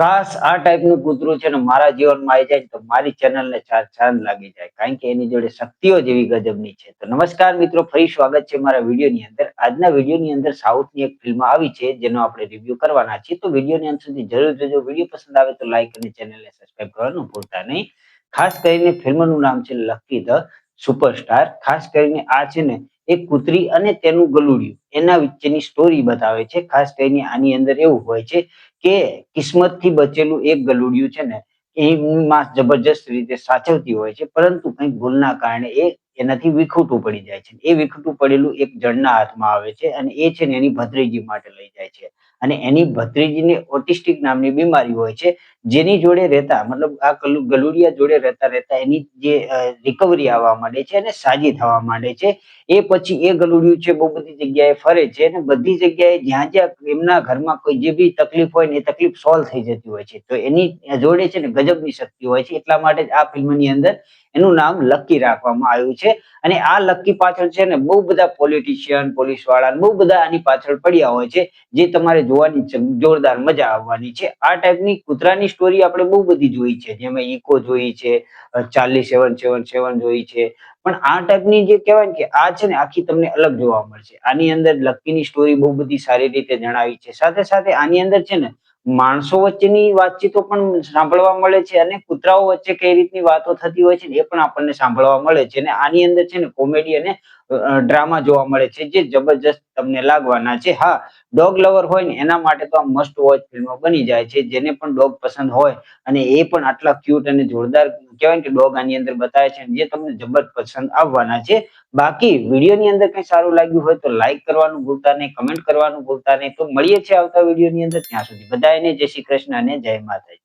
કાશ આ ટાઈપનું કૂતરું છે ને મારા જીવનમાં આવી જાય તો મારી ચેનલને ચાર ચાંદ લાગી જાય, કારણ કે એની જોડે શક્તિઓ જેવી ગજબની છે. તો નમસ્કાર મિત્રો, ફરી સ્વાગત છે મારા વિડીયોની અંદર. આજના વિડીયોની અંદર સાઉથની એક ફિલ્મ આવી છે જેનો આપણે રિવ્યુ કરવાના છીએ. તો વિડીયોની અંત સુધી જરૂર જોજો. વિડીયો પસંદ આવે તો લાઈક અને ચેનલને સબસ્ક્રાઇબ કરવાનું ભૂલતા નહીં. ખાસ કરીને ફિલ્મનું નામ છે લકી ધ સુપરસ્ટાર. ખાસ કરીને આ છે ને એક કૂતરી અને તેનું ગલુડિયું એના વચ્ચેની સ્ટોરી બતાવે છે. ખાસ કરીને આની અંદર એવું હોય છે કે કિસ્મતથી બચેલું એક ગલુડિયું છે ને એની માં જબરજસ્ત રીતે સાચવતી હોય છે, પરંતુ કંઈક ભૂલના કારણે એનાથી વિખૂટું પડી જાય છે. એ વિખૂટું પડેલું એક જણના હાથમાં આવે છે અને એ છે ને એની ભત્રીજી માટે લઈ જાય છે. અને એની ભત્રીજીને ઓટિસ્ટિક નામની બીમારી હોય છે, જેની જોડે રહેતા મતલબ આ ગલુડિયા જોડે રહેતા રહેતા એની જે રિકવરી આવવા માંડે છે અને સાજી થવા માંડે છે. એ પછી એ ગલુડિયું છે બહુ બધી જગ્યાએ ફરે છે અને બધી જગ્યાએ જ્યાં જ્યાં એમના ઘરમાં કોઈ જે બી તકલીફ હોય ને એ તકલીફ સોલ્વ થઈ જતી હોય છે. તો એની જોડે છે ને ગજબની શક્તિ હોય છે. એટલા માટે જ આ ફિલ્મની અંદર એનું નામ લકી રાખવામાં આવ્યું છે. અને આ લકી પાછળ છે ને બહુ બધા પોલિટિશિયન, પોલીસ વાળા બહુ બધા આની પાછળ પડ્યા હોય છે, જે તમારે જોવાની જોરદાર મજા આવવાની છે. આ ટાઈપની કૂતરાની સ્ટોરી આપણે બહુ બધી જોઈ છે, જેમાં ઇકો જોઈ છે, ચાર્લી 777 જોઈ છે. પણ આ ટાઈપની જે કહેવાય ને કે આ છે ને આખી તમને અલગ જોવા મળશે. આની અંદર લકીની સ્ટોરી બહુ બધી સારી રીતે જણાવી છે. સાથે સાથે આની અંદર છે ને માણસો વચ્ચેની વાતચીતો પણ સાંભળવા મળે છે અને કૂતરાઓ વચ્ચે કઈ રીતની વાતો થતી હોય છે એ પણ આપણને સાંભળવા મળે છે. અને આની અંદર છે ને કોમેડી અને ડ્રામા જોવા મળે છે, જે જબરજસ્ત તમને લાગવાના છે. હા, ડોગ લવર હોય ને એના માટે તો આ મસ્ટ વોચ ફિલ્મ બની જાય છે. જેને પણ ડોગ પસંદ હોય અને એ પણ આટલા ક્યુટ અને જોરદાર કહેવાય કે ડોગ આની અંદર બતાવે છે, જે તમને જબર પસંદ આવવાના છે. બાકી વિડીયોની અંદર કઈ સારું લાગ્યું હોય તો લાઈક કરવાનું ભૂલતા નહીં, કમેન્ટ કરવાનું ભૂલતા નહીં. તો મળીએ છીએ આવતા વિડીયોની અંદર. ત્યાં સુધી બધાને જય શ્રી કૃષ્ણ અને જય માતાજી.